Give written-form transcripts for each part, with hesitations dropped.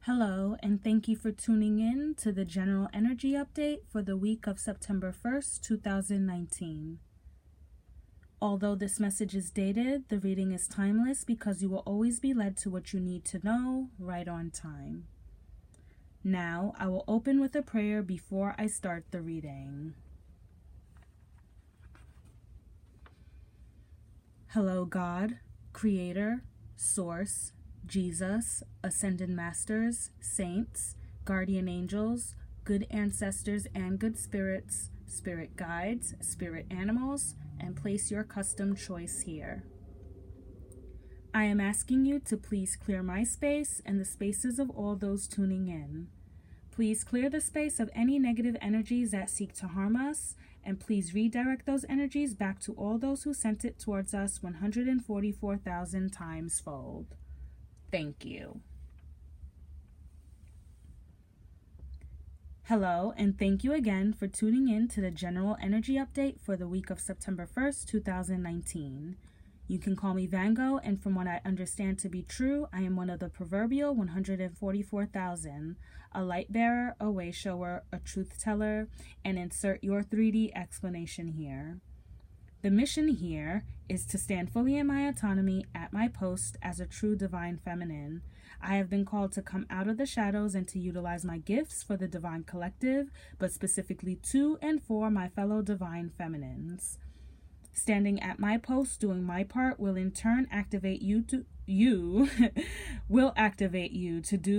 Hello, and thank you for tuning in to the General Energy Update for the week of September 1st, 2019. Although this message is dated, the reading is timeless because you will always be led to what you need to know right on time. Now, I will open with a prayer before I start the reading. Hello, God, Creator, Source, Jesus, Ascended Masters, Saints, Guardian Angels, good ancestors and good spirits, spirit guides, spirit animals, and place your custom choice here. I am asking you to please clear my space and the spaces of all those tuning in. Please clear the space of any negative energies that seek to harm us, and please redirect those energies back to all those who sent it towards us 144,000 times fold. Thank you. Hello, and thank you again for tuning in to the General Energy Update for the week of September 1st, 2019. You can call me Vanngo, and from what I understand to be true, I am one of the proverbial 144,000, a light bearer, a way shower, a truth teller, and insert your 3D explanation here. The mission here is to stand fully in my autonomy at my post as a true divine feminine. I have been called to come out of the shadows and to utilize my gifts for the divine collective, but specifically to and for my fellow divine feminines. Standing at my post doing my part will in turn activate you to do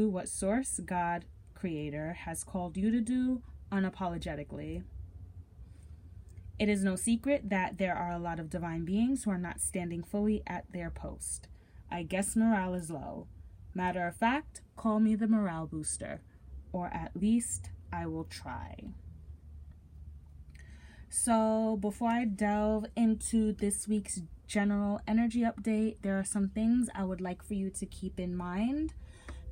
what Source, God, Creator has called you to do unapologetically. It is no secret that there are a lot of divine beings who are not standing fully at their post. I guess morale is low. Matter of fact, call me the morale booster, or at least I will try. So before I delve into this week's general energy update, there are some things I would like for you to keep in mind.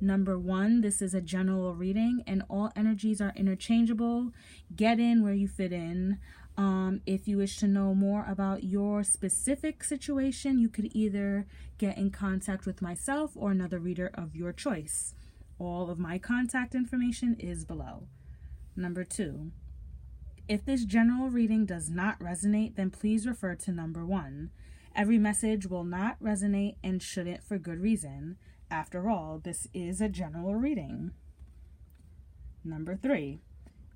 Number one, this is a general reading and all energies are interchangeable. Get in where you fit in. If you wish to know more about your specific situation, you could either get in contact with myself or another reader of your choice. All of my contact information is below. Number two, if this general reading does not resonate, then please refer to number one. Every message will not resonate and shouldn't for good reason. After all, this is a general reading. Number three,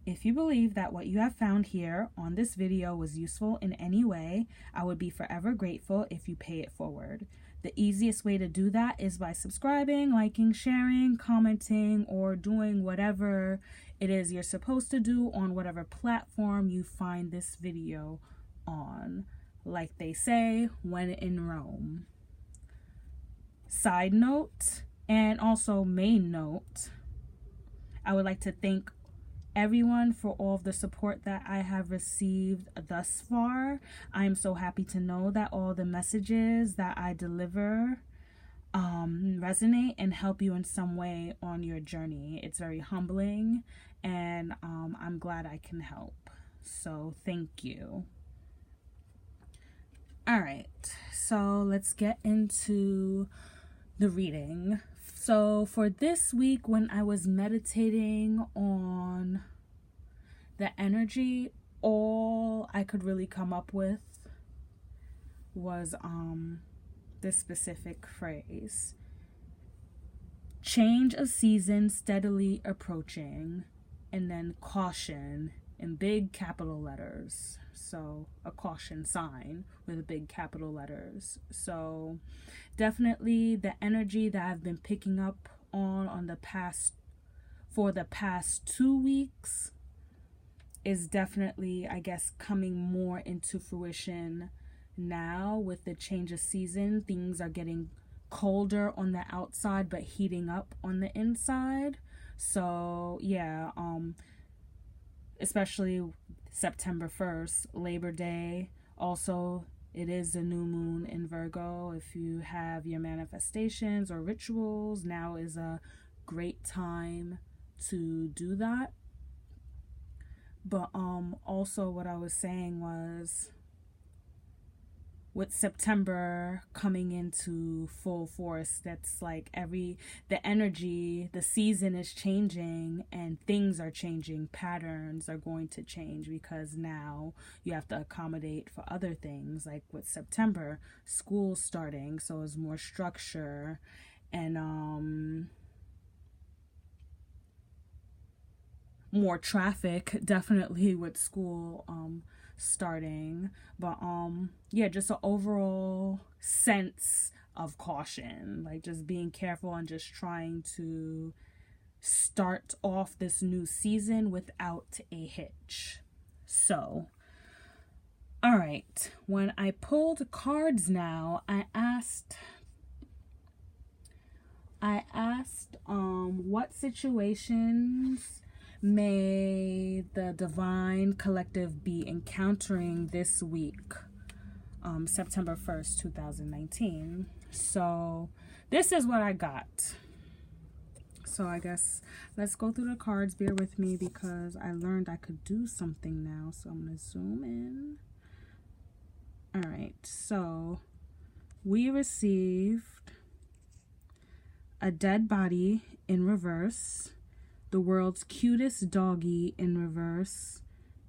if you believe that what you have found here on this video was useful in any way, I would be forever grateful if you pay it forward. The easiest way to do that is by subscribing, liking, sharing, commenting, or doing whatever it is you're supposed to do on whatever platform you find this video on. Like they say, when in Rome. Side note, and also main note, I would like to thank everyone for all of the support that I have received thus far. I am so happy to know that all the messages that I deliver resonate and help you in some way on your journey. It's very humbling, and I'm glad I can help. So thank you. All right, so let's get into the reading. So for this week, when I was meditating on the energy, all I could really come up with was this specific phrase: change of season steadily approaching, and then caution in big capital letters. So a caution sign with big capital letters. So definitely the energy that I've been picking up on the past 2 weeks is definitely, I guess, coming more into fruition now with the change of season. Things are getting colder on the outside but heating up on the inside. So yeah, especially September 1st, Labor Day. Also, it is a new moon in Virgo. If you have your manifestations or rituals, now is a great time to do that. But also what I was saying was with September coming into full force, that's like the energy, the season is changing and things are changing. Patterns are going to change because now you have to accommodate for other things. Like with September, school starting, so it's more structure and more traffic, definitely, with school starting. But yeah, just an overall sense of caution, like just being careful and just trying to start off this new season without a hitch. So all right, when I pulled cards now, I asked what situations may the divine collective be encountering this week, September 1st, 2019. So this is what I got. So I guess let's go through the cards. Bear with me because I learned I could do something now. So I'm going to zoom in. All right. So we received a dead body in reverse, the world's cutest doggy in reverse,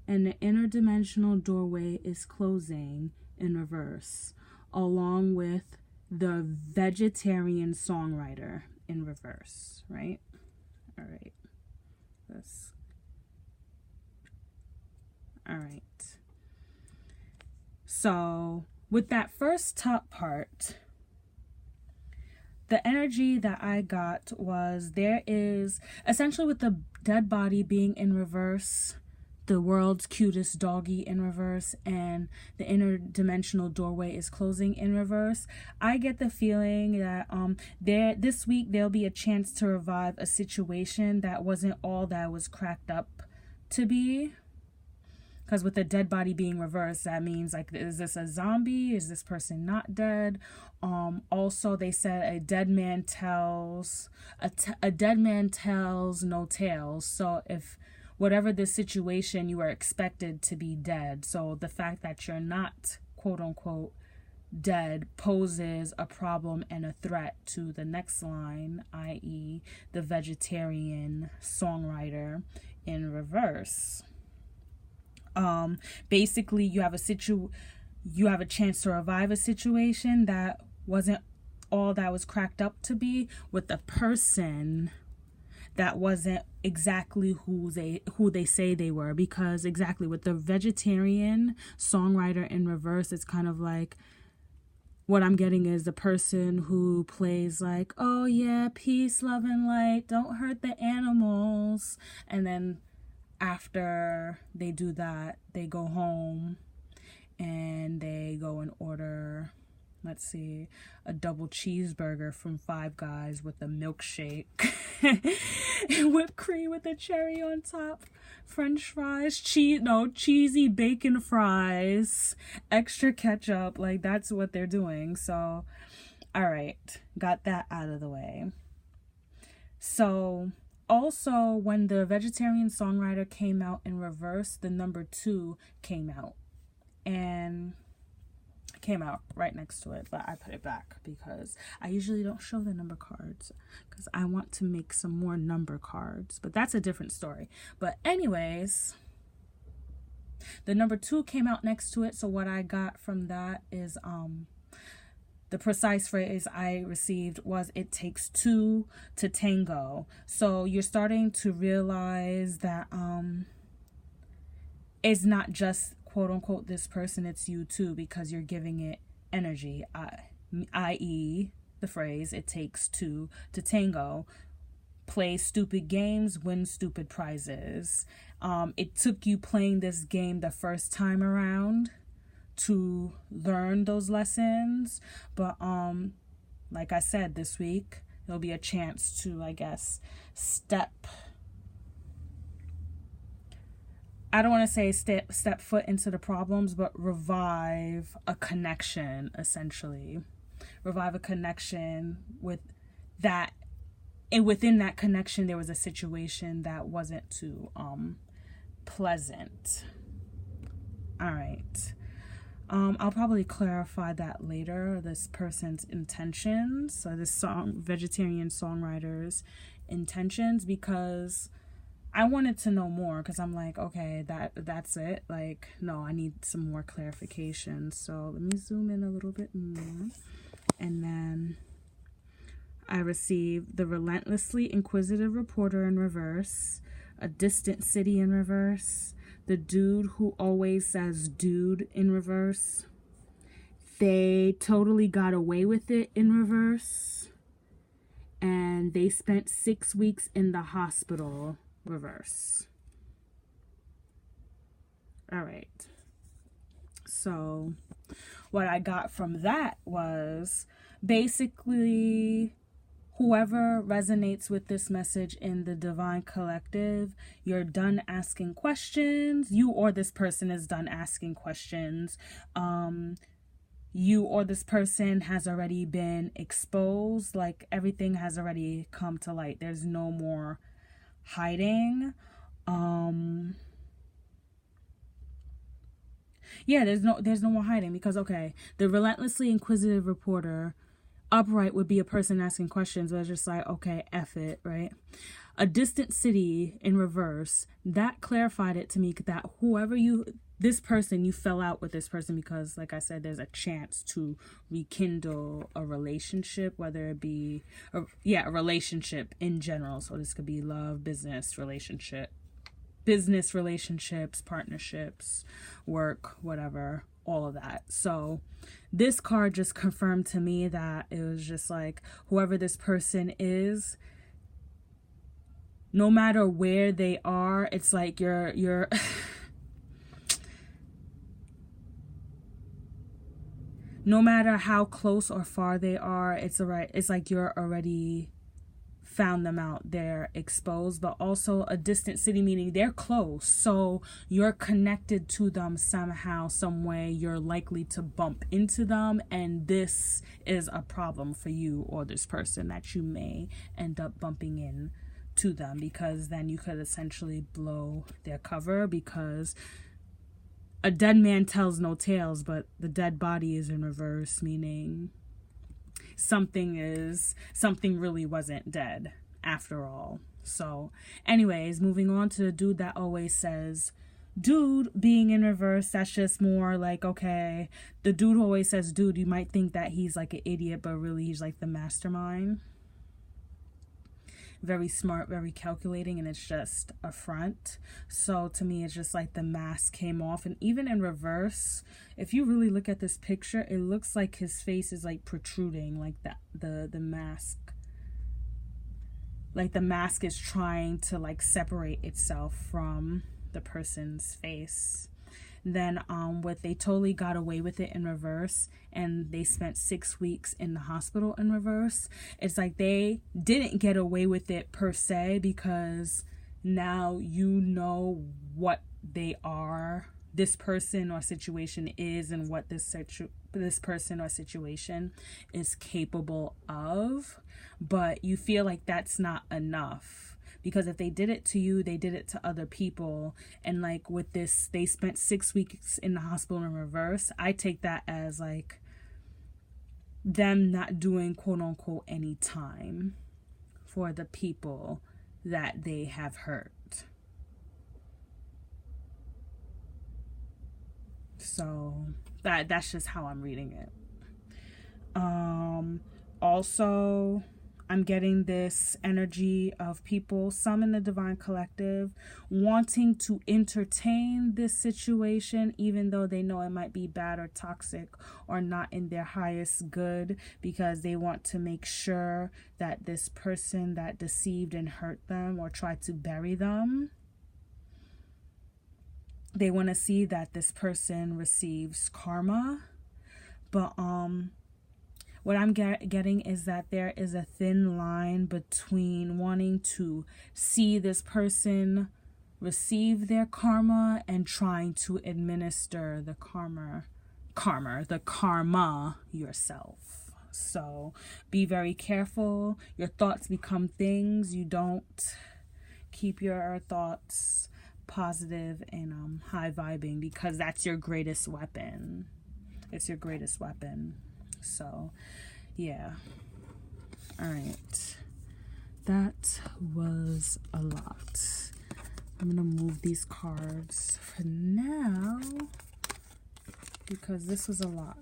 and the interdimensional doorway is closing in reverse, along with the vegetarian songwriter in reverse, right? All right. All right. So with that first top part, the energy that I got was there is essentially, with the dead body being in reverse, the world's cutest doggy in reverse, and the interdimensional doorway is closing in reverse. I get the feeling that this week there'll be a chance to revive a situation that wasn't all that was cracked up to be. Because with the dead body being reversed, that means, like, is this a zombie? Is this person not dead? Also, they said a dead man tells no tales. So if whatever the situation, you are expected to be dead. So the fact that you're not, quote unquote, dead poses a problem and a threat to the next line, i.e. the vegetarian songwriter in reverse. Basically, you have a chance to revive a situation that wasn't all that was cracked up to be, with a person that wasn't exactly who they say they were. Because exactly with the vegetarian songwriter in reverse, it's kind of like, what I'm getting is the person who plays like, oh yeah, peace, love, and light, don't hurt the animals, and then after they do that, they go home and they go and order, let's see, a double cheeseburger from Five Guys with a milkshake and whipped cream with a cherry on top, French fries, cheesy bacon fries, extra ketchup. Like, that's what they're doing. So, all right, got that out of the way. So also, when the vegetarian songwriter came out in reverse, the number 2 came out. And came out right next to it, but I put it back because I usually don't show the number cards because I want to make some more number cards. But that's a different story. But anyways, the number 2 came out next to it. So what I got from that is the precise phrase I received was, it takes 2 to tango. So you're starting to realize that it's not just, quote unquote, this person, it's you too, because you're giving it energy, i.e. the phrase, it takes 2 to tango. Play stupid games, win stupid prizes. It took you playing this game the first time around to learn those lessons, but like I said, this week there'll be a chance to, I guess, I don't want to say step foot into the problems, but revive a connection, essentially. Revive a connection with that, and within that connection there was a situation that wasn't too pleasant. All right. I'll probably clarify that later, this person's intentions, so this vegetarian songwriter's intentions, because I wanted to know more, because I'm like, okay, that's it. Like, no, I need some more clarification. So let me zoom in a little bit more. And then I received the relentlessly inquisitive reporter in reverse, a distant city in reverse, the dude who always says dude in reverse, they totally got away with it in reverse, and they spent 6 weeks in the hospital reverse. All right. So what I got from that was basically, whoever resonates with this message in the Divine Collective, you're done asking questions. You or this person is done asking questions. You or this person has already been exposed. Like, everything has already come to light. There's no more hiding. Yeah, there's no more hiding, because, okay, the relentlessly inquisitive reporter, upright would be a person asking questions, but it's just like, okay, F it, right? A distant city in reverse, that clarified it to me that this person, you fell out with this person because, like I said, there's a chance to rekindle a relationship, whether it be, a relationship in general. So this could be love, business relationships, partnerships, work, whatever, all of that. So this card just confirmed to me that it was just like, whoever this person is, no matter where they are, it's like you're no matter how close or far they are, it's like you're already found them out. They're exposed, but also a distant city, meaning they're close, so you're connected to them somehow, some way. You're likely to bump into them, and this is a problem for you or this person, that you may end up bumping in to them, because then you could essentially blow their cover, because a dead man tells no tales, but the dead body is in reverse, meaning something really wasn't dead after all. So anyways, moving on to the dude that always says dude being in reverse. That's just more like, okay, the dude who always says dude, you might think that he's like an idiot, but really he's like the mastermind. Very smart, very calculating, and it's just a front. So to me, it's just like the mask came off. And even in reverse, if you really look at this picture, it looks like his face is like protruding, like the mask. Like the mask is trying to like separate itself from the person's face. Then they totally got away with it in reverse, and they spent 6 weeks in the hospital in reverse. It's like they didn't get away with it per se, because now you know what they are, this person or situation is, and what this person or situation is capable of. But you feel like that's not enough, because if they did it to you, they did it to other people. And like with this, they spent 6 weeks in the hospital in reverse. I take that as like them not doing quote unquote any time for the people that they have hurt. So that's just how I'm reading it. Also, I'm getting this energy of people, some in the Divine Collective, wanting to entertain this situation, even though they know it might be bad or toxic or not in their highest good, because they want to make sure that this person that deceived and hurt them or tried to bury them, they want to see that this person receives karma. But what I'm getting is that there is a thin line between wanting to see this person receive their karma and trying to administer the karma yourself. So be very careful. Your thoughts become things. You don't keep your thoughts positive and high vibing, because that's your greatest weapon. It's your greatest weapon. So, yeah. All right. That was a lot. I'm going to move these cards for now because this was a lot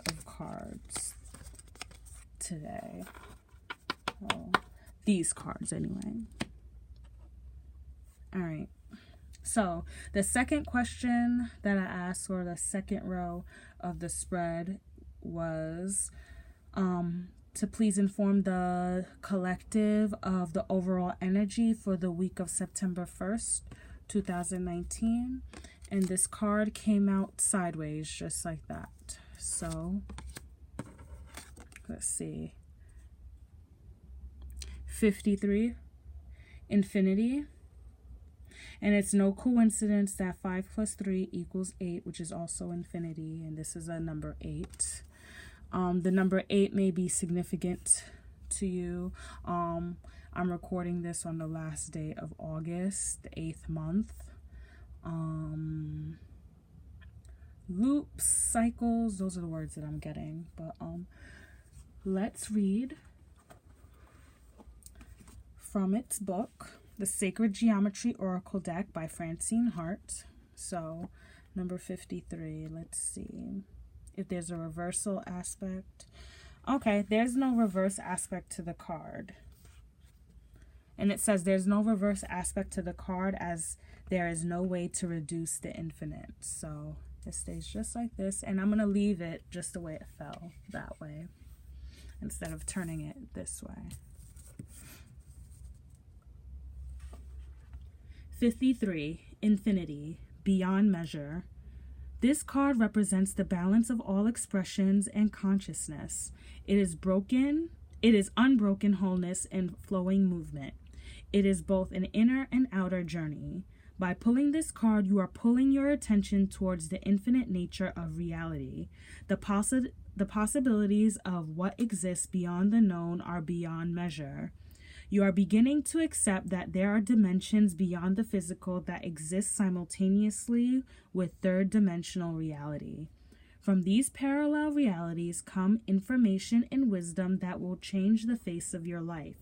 of cards today. Well, these cards anyway. All right. So the second question that I asked, or the second row of the spread, was to please inform the collective of the overall energy for the week of September 1st, 2019. And this card came out sideways, just like that. So let's see. 53, infinity. And it's no coincidence that 5 plus 3 equals 8, which is also infinity. And this is a number 8. The number 8 may be significant to you. I'm recording this on the last day of August, the 8th month. Loops, cycles, those are the words that I'm getting. But let's read from its book, The Sacred Geometry Oracle Deck by Francine Hart. So, number 53, let's see if there's a reversal aspect. Okay, there's no reverse aspect to the card. And it says there's no reverse aspect to the card as there is no way to reduce the infinite. So, it stays just like this. And I'm going to leave it just the way it fell, that way, instead of turning it this way. 53, infinity, beyond measure. This card represents the balance of all expressions and consciousness. It is unbroken wholeness and flowing movement. It is both an inner and outer journey. By pulling this card, you are pulling your attention towards the infinite nature of reality. The possibilities of what exists beyond the known are beyond measure. You are beginning to accept that there are dimensions beyond the physical that exist simultaneously with third-dimensional reality. From these parallel realities come information and wisdom that will change the face of your life.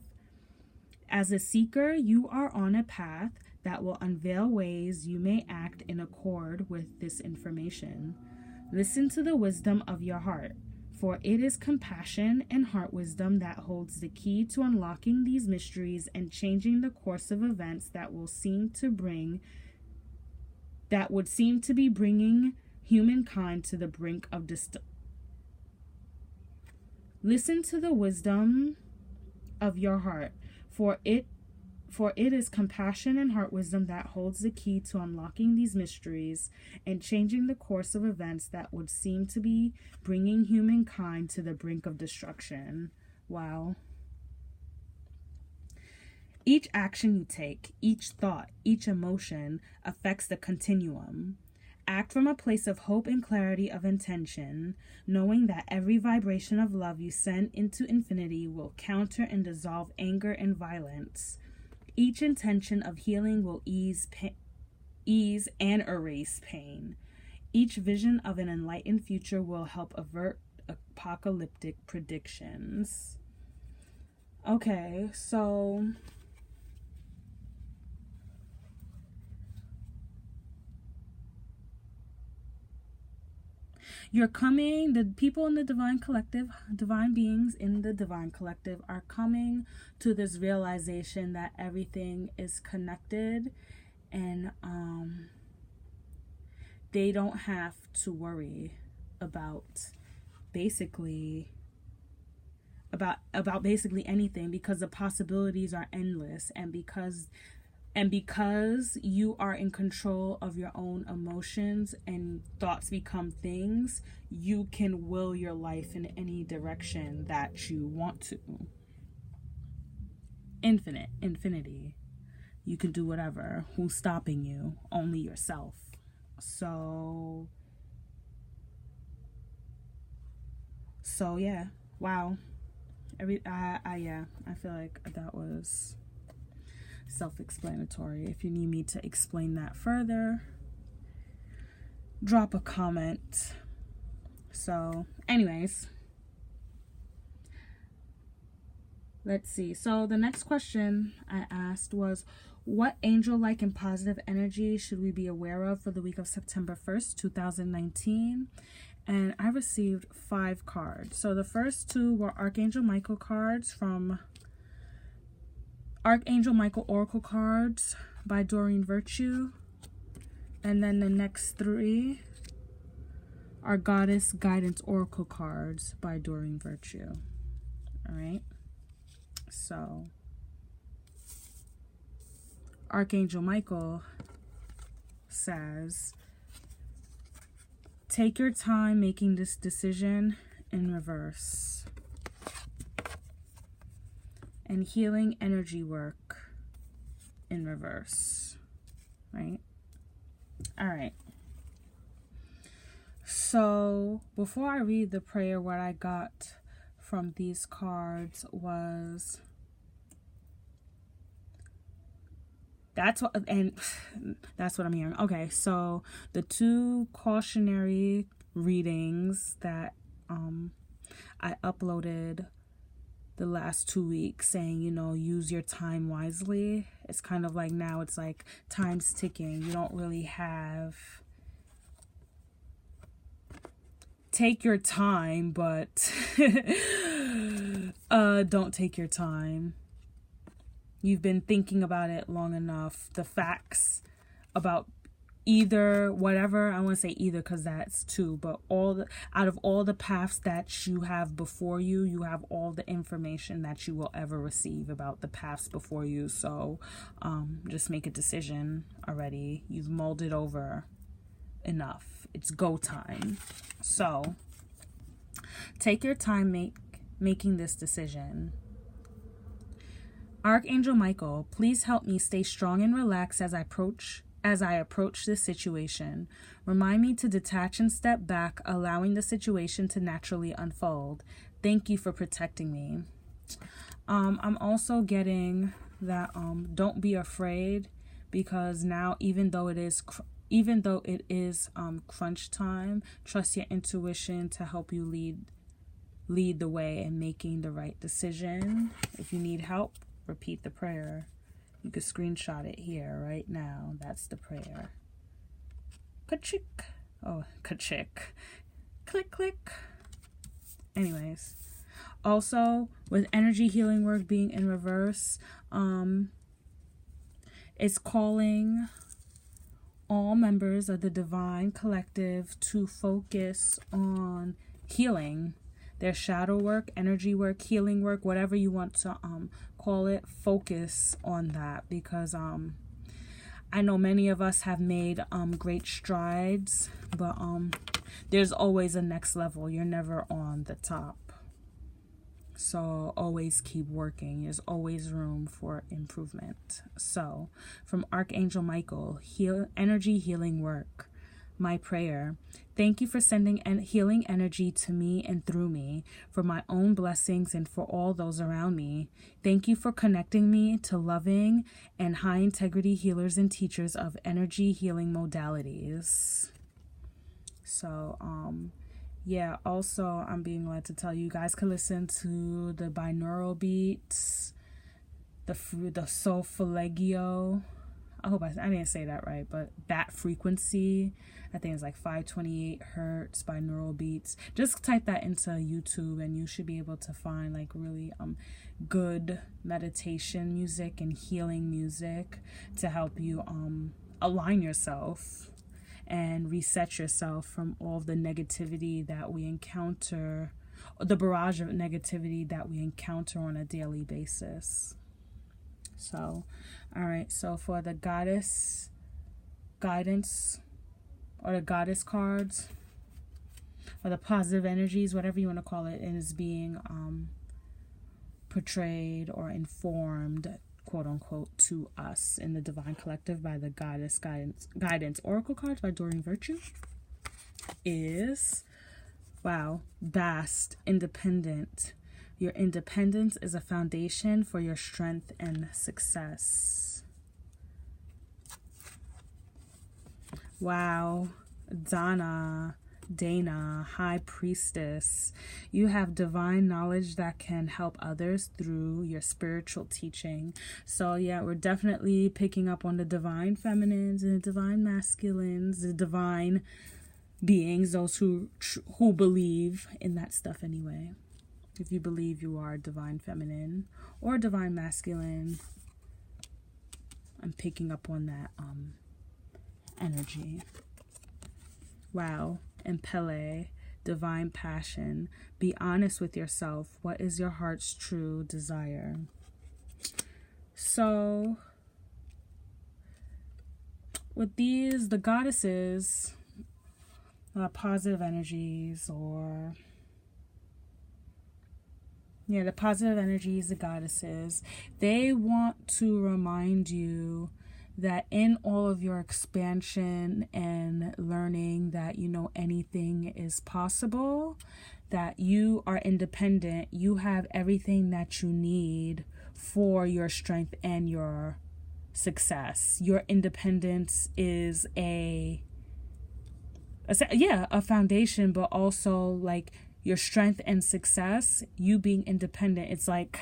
As a seeker, you are on a path that will unveil ways you may act in accord with this information. Listen to the wisdom of your heart. For it is compassion and heart wisdom that holds the key to unlocking these mysteries and changing the course of events that would seem to be bringing humankind to the brink of destruction. Listen to the wisdom of your heart, for it is compassion and heart wisdom that holds the key to unlocking these mysteries and changing the course of events that would seem to be bringing humankind to the brink of destruction. Wow. Each action you take, each thought, each emotion affects the continuum. Act from a place of hope and clarity of intention, knowing that every vibration of love you send into infinity will counter and dissolve anger and violence. Each intention of healing will ease and erase pain. Each vision of an enlightened future will help avert apocalyptic predictions. Okay, so you're coming, the people in the divine collective, divine beings in the divine collective are coming to this realization that everything is connected, and they don't have to worry about basically anything, because the possibilities are endless, and because you are in control of your own emotions and thoughts become things, you can will your life in any direction that you want to. Infinity. You can do whatever. Who's stopping you? Only yourself. So yeah. Wow. I feel like that was self-explanatory. If you need me to explain that further, drop a comment. So anyways, let's see. So the next question I asked was, what angel-like and positive energy should we be aware of for the week of September 1st, 2019? And I received 5 cards. So the first 2 were Archangel Michael cards from Archangel Michael Oracle cards by Doreen Virtue. And then the next 3 are Goddess Guidance Oracle cards by Doreen Virtue. All right. So Archangel Michael says, take your time making this decision in reverse. And healing energy work in reverse. Right? All right. So before I read the prayer, what I got from these cards was, that's what I'm hearing. Okay, so the 2 cautionary readings that I uploaded the last 2 weeks saying, you know, use your time wisely. It's kind of like now it's like time's ticking. You don't really have, take your time, but don't take your time. You've been thinking about it long enough. The facts about either, whatever, I want to say either because that's 2, but out of all the paths that you have before you, you have all the information that you will ever receive about the paths before you. So just make a decision already. You've mulled it over enough. It's go time. So take your time making this decision. Archangel Michael, please help me stay strong and relaxed as I approach this situation. Remind me to detach and step back, allowing the situation to naturally unfold. Thank you for protecting me. I'm also getting that don't be afraid, because now even though it is crunch time, trust your intuition to help you lead the way in making the right decision. If you need help, repeat the prayer. You can screenshot it here right now. That's the prayer. Ka-chick. Oh, ka-chick. Click, click. Anyways. Also, with energy healing work being in reverse, it's calling all members of the Divine Collective to focus on healing. Their shadow work, energy work, healing work, whatever you want to call it, focus on that, because I know many of us have made great strides, but there's always a next level. You're never on the top. So always keep working. There's always room for improvement. So from Archangel Michael, energy healing work. My prayer. Thank you for sending healing energy to me and through me, for my own blessings and for all those around me. Thank you for connecting me to loving and high integrity healers and teachers of energy healing modalities. So, yeah, also I'm being led to tell you guys can listen to the binaural beats, the solfeggio. I hope I didn't say that right, but that frequency, I think it's like 528 hertz binaural beats. Just type that into YouTube and you should be able to find like really good meditation music and healing music to help you align yourself and reset yourself from all the negativity that we encounter, the barrage of negativity that we encounter on a daily basis. So, all right, so for the goddess guidance or the goddess cards or the positive energies, whatever you want to call it, is being portrayed or informed, quote unquote, to us in the Divine Collective by the Goddess Guidance Oracle cards by Doreen Virtue is, wow, vast, independent. Your independence is a foundation for your strength and success. Wow, Donna, Dana, High Priestess. You have divine knowledge that can help others through your spiritual teaching. So yeah, we're definitely picking up on the divine feminines and the divine masculines, the divine beings, those who believe in that stuff anyway. If you believe you are divine feminine or divine masculine, I'm picking up on that energy. Wow. And Pele, divine passion. Be honest with yourself. What is your heart's true desire? So, with these, the goddesses, positive energies, or the positive energies, the goddesses, they want to remind you that in all of your expansion and learning that, anything is possible, that you are independent, you have everything that you need for your strength and your success. Your independence is a foundation, but also like your strength and success, you being independent, it's like,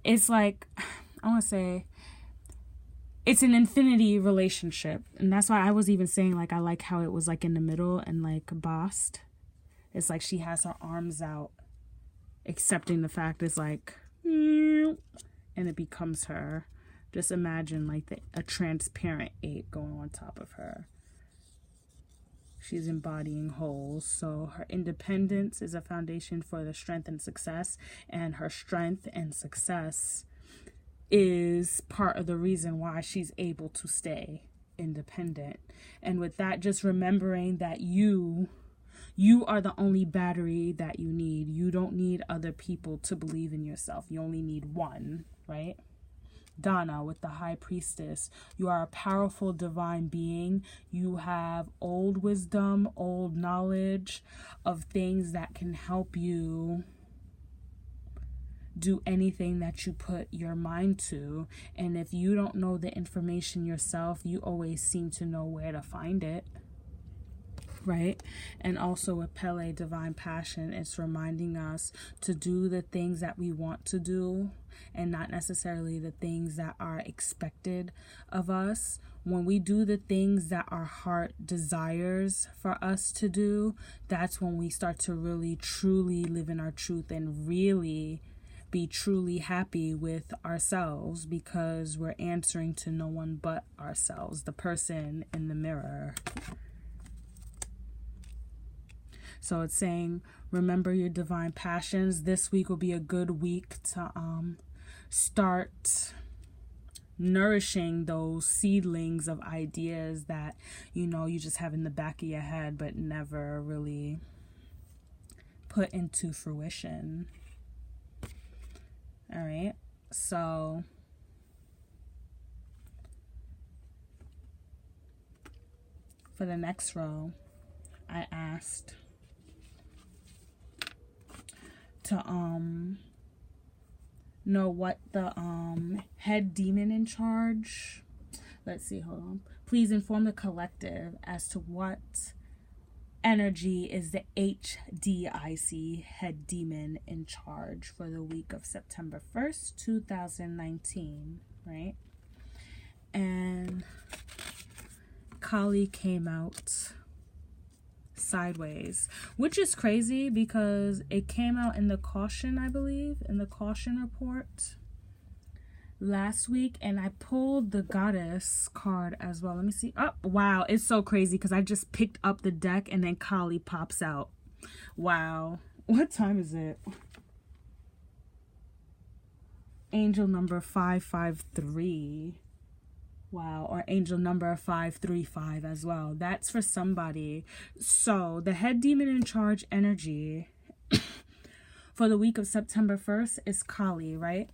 I want to say, it's an infinity relationship. And that's why I was even saying, like, I like how it was, like, in the middle and, like, bossed. It's like she has her arms out, accepting the fact it's like, and it becomes her. Just imagine, like, a transparent ape going on top of her. She's embodying wholes. So her independence is a foundation for the strength and success. And her strength and success is part of the reason why she's able to stay independent. And with that, just remembering that you are the only battery that you need. You don't need other people to believe in yourself. You only need one, right? Donna with the High Priestess. You are a powerful divine being. You have old wisdom, old knowledge of things that can help you do anything that you put your mind to. And if you don't know the information yourself, you always seem to know where to find it. Right? And also with Pele, divine passion, it's reminding us to do the things that we want to do and not necessarily the things that are expected of us. When we do the things that our heart desires for us to do, that's when we start to really truly live in our truth and really be truly happy with ourselves, because we're answering to no one but ourselves, the person in the mirror. So it's saying, remember your divine passions. This week will be a good week to start nourishing those seedlings of ideas that, you just have in the back of your head, but never really put into fruition. All right. So for the next row, I asked to know what the head demon in charge, let's see, hold on, please inform the collective as to what energy is the HDIC, head demon in charge, for the week of September 1st 2019, right? And Kali came out sideways, which is crazy because it came out in the caution, I believe, in the caution report last week, and I pulled the goddess card as well. Let me see. Oh, wow, it's so crazy because I just picked up the deck and then Kali pops out. Wow. What time is it? Angel number 553. Wow, or angel number 535 as well. That's for somebody. So the head demon in charge energy for the week of September 1st is Kali, right?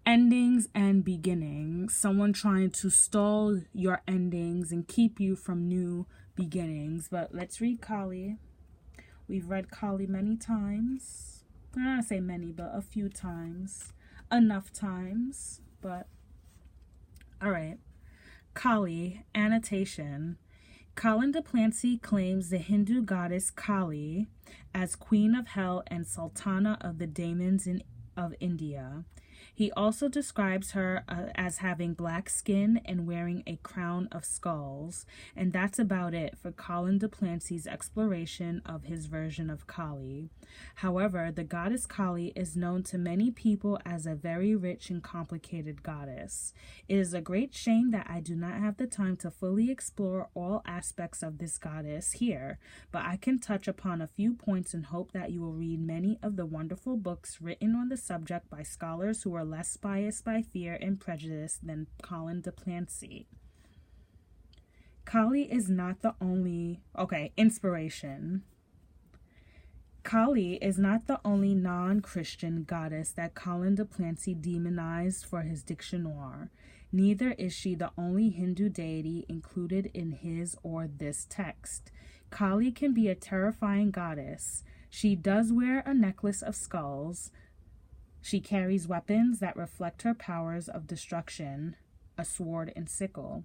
Endings and beginnings. Someone trying to stall your endings and keep you from new beginnings. But let's read Kali. We've read Kali many times. I don't want to say many, but a few times. Enough times, but all right. Kali, annotation. Colin Duplancy claims the Hindu goddess Kali as queen of hell and sultana of the demons of India. He also describes her as having black skin and wearing a crown of skulls. And that's about it for Colin Duplancy's exploration of his version of Kali. However, the goddess Kali is known to many people as a very rich and complicated goddess. It is a great shame that I do not have the time to fully explore all aspects of this goddess here, but I can touch upon a few points and hope that you will read many of the wonderful books written on the subject by scholars who are less biased by fear and prejudice than Colin Duplancy. Kali is not the only... inspiration. Kali is not the only non-Christian goddess that Colin Duplancy demonized for his dictionary. Neither is she the only Hindu deity included in his or this text. Kali can be a terrifying goddess. She does wear a necklace of skulls. She carries weapons that reflect her powers of destruction, a sword and sickle.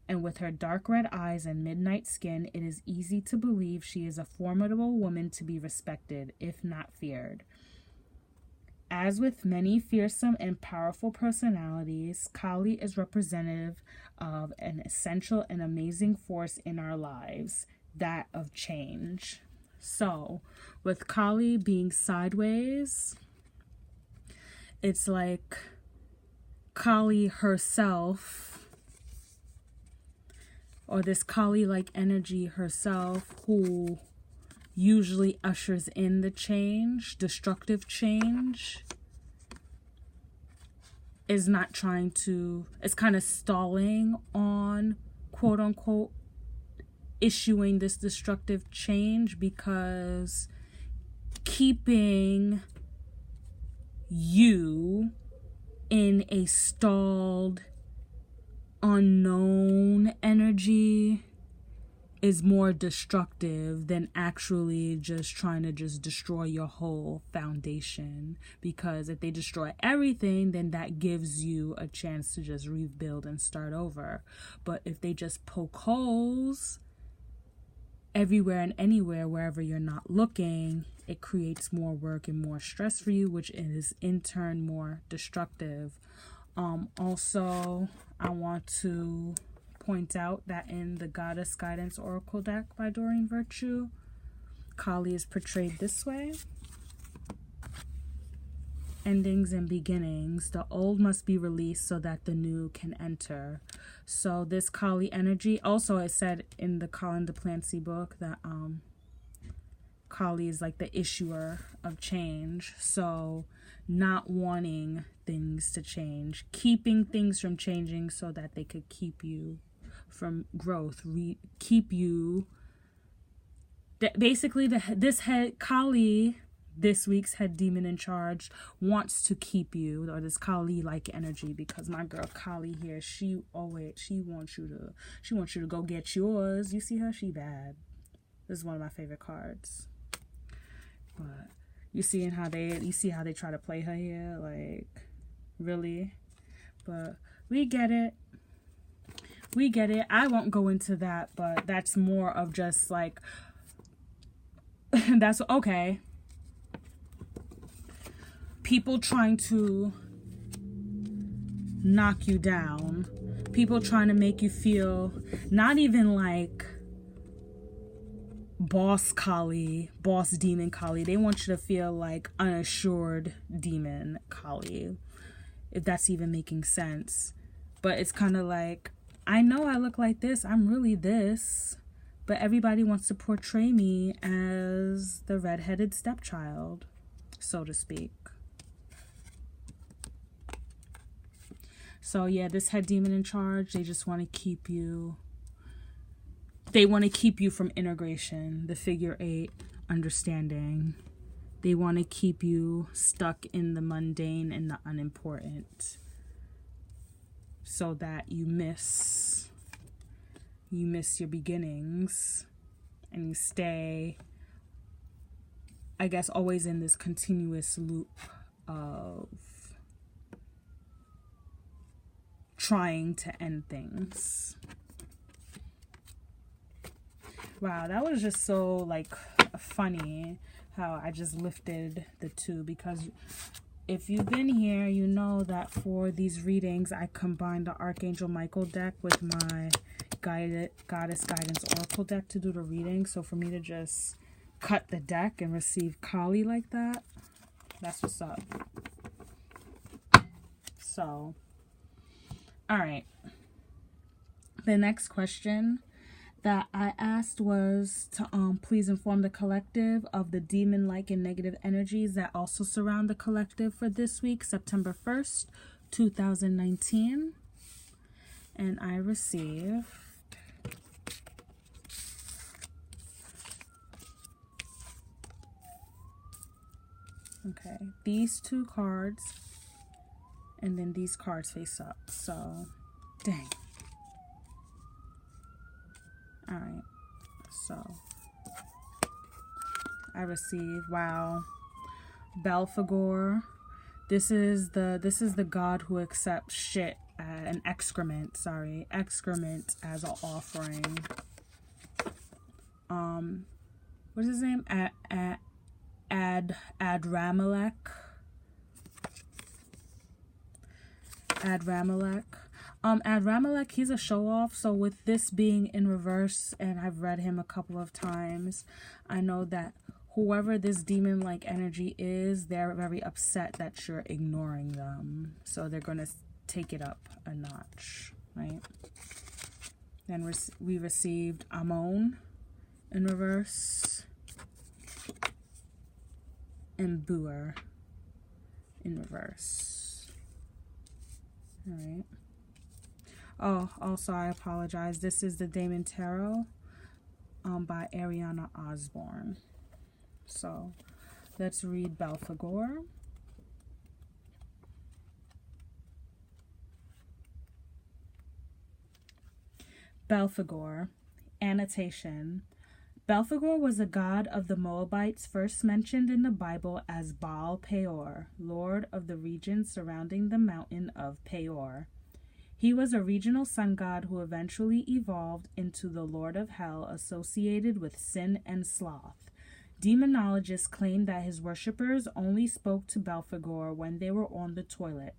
And with her dark red eyes and midnight skin, it is easy to believe she is a formidable woman to be respected, if not feared. As with many fearsome and powerful personalities, Kali is representative of an essential and amazing force in our lives, that of change. So, with Kali being sideways, it's like Kali herself, or this Kali-like energy herself, who usually ushers in the change, destructive change, is not trying to, it's kind of stalling on, quote unquote, issuing this destructive change, because keeping you in a stalled, unknown energy is more destructive than actually just trying to just destroy your whole foundation. Because if they destroy everything, then that gives you a chance to just rebuild and start over. But if they just poke holes everywhere and anywhere, wherever you're not looking, it creates more work and more stress for you, which is in turn more destructive. Also, I want to point out that in the Goddess Guidance Oracle deck by Doreen Virtue, Kali is portrayed this way. Endings and beginnings. The old must be released so that the new can enter. So this Kali energy, also it said in the Colin Duplancy book that Kali is like the issuer of change. So not wanting things to change, keeping things from changing so that they could keep you from growth, keep you. Basically, this head Kali, this week's head demon in charge, wants to keep you, or this Kali-like energy, because my girl Kali here, she wants you to go get yours. You see her? She bad. This is one of my favorite cards. But you see how they try to play her here, like, really? But we get it. I won't go into that, but that's more of just like, that's okay. People trying to knock you down. People trying to make you feel not even like boss demon Kali. They want you to feel like unassured demon Kali, if that's even making sense. But it's kind of like, I know I look like this, I'm really this, but everybody wants to portray me as the redheaded stepchild, so to speak. So yeah, this head demon in charge, they just want to keep you, they want to keep you from integration, the figure 8, understanding. They want to keep you stuck in the mundane and the unimportant, so that you miss your beginnings, and you stay I guess, always in this continuous loop of trying to end things. Wow, that was just so, like, funny how I just lifted the two, because if you've been here, you know that for these readings, I combined the Archangel Michael deck with my Goddess Guidance Oracle deck to do the reading. So for me to just cut the deck and receive Kali like that, that's what's up. So, all right. The next question that I asked was to please inform the collective of the demon-like and negative energies that also surround the collective for this week, September 1st, 2019. And I received these two cards, and then these cards face up. So, dang. All right, so I received, wow, Belphegor. This is the god who accepts shit and excrement as an offering. What is his name? Adramelech. Adramelech, he's a show-off, so with this being in reverse, and I've read him a couple of times, I know that whoever this demon-like energy is, they're very upset that you're ignoring them. So they're going to take it up a notch, right? Then we received Amon in reverse, and Buer in reverse. All right. Oh, also, I apologize. This is the Damon Tarot by Ariana Osborne. So, let's read Belphegor. Belphegor. Annotation. Belphegor was a god of the Moabites first mentioned in the Bible as Baal Peor, lord of the region surrounding the mountain of Peor. He was a regional sun god who eventually evolved into the Lord of Hell associated with sin and sloth. Demonologists claim that his worshippers only spoke to Belphegor when they were on the toilet,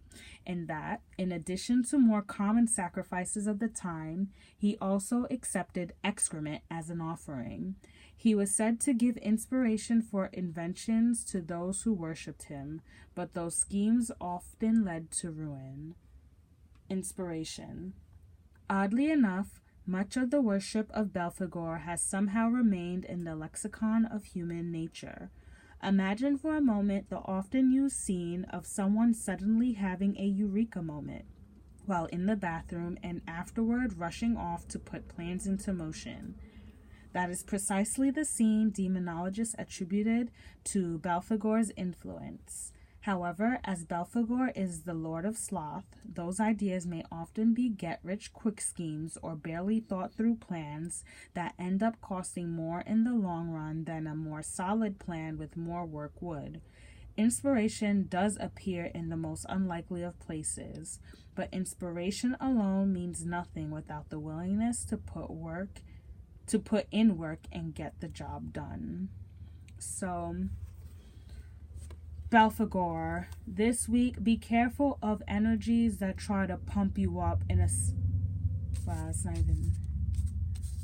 and that, in addition to more common sacrifices of the time, he also accepted excrement as an offering. He was said to give inspiration for inventions to those who worshipped him, but those schemes often led to ruin. Inspiration. Oddly enough, much of the worship of Belphegor has somehow remained in the lexicon of human nature. Imagine for a moment the often used scene of someone suddenly having a eureka moment while in the bathroom and afterward rushing off to put plans into motion. That is precisely the scene demonologists attributed to Belphegor's influence. However, as Belphegor is the Lord of Sloth, those ideas may often be get-rich-quick schemes or barely thought-through plans that end up costing more in the long run than a more solid plan with more work would. Inspiration does appear in the most unlikely of places, but inspiration alone means nothing without the willingness to put in work and get the job done. So, Belphegor, this week, be careful of energies that try to pump you up in a... Wow, it's not even...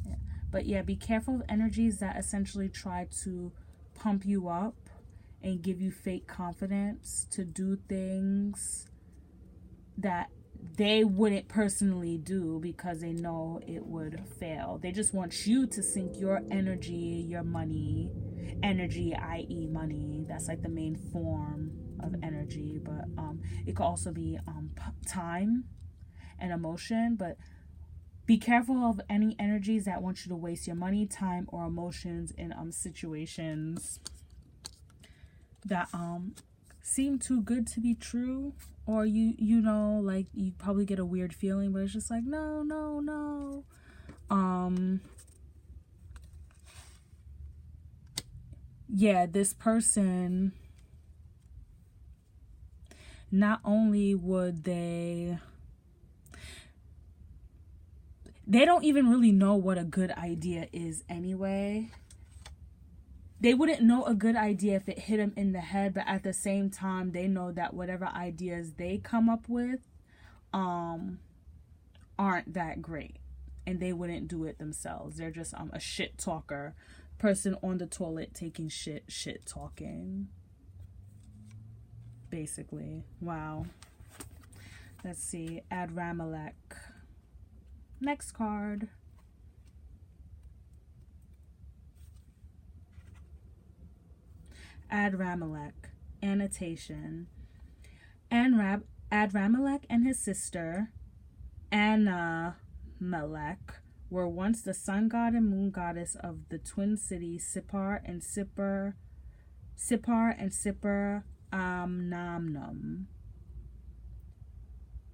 Yeah. But yeah, be careful of energies that essentially try to pump you up and give you fake confidence to do things that they wouldn't personally do because they know it would fail. They just want you to sink your energy, your money, energy, i.e. money. That's like the main form of energy, but it could also be time and emotion. But be careful of any energies that want you to waste your money, time, or emotions in situations that seem too good to be true, or you know, like, you probably get a weird feeling, but it's just like, no. yeah, this person, not only would they don't even really know what a good idea is anyway. They wouldn't know a good idea if it hit them in the head, but at the same time, they know that whatever ideas they come up with aren't that great, and they wouldn't do it themselves. They're just a shit talker, person on the toilet taking shit talking, basically. Wow. Let's see. Adramelech. Next card. Adramelech. Annotation. Adramelech and his sister Anamelech were once the sun god and moon goddess of the twin cities Sippar and Sippar Amnamnum,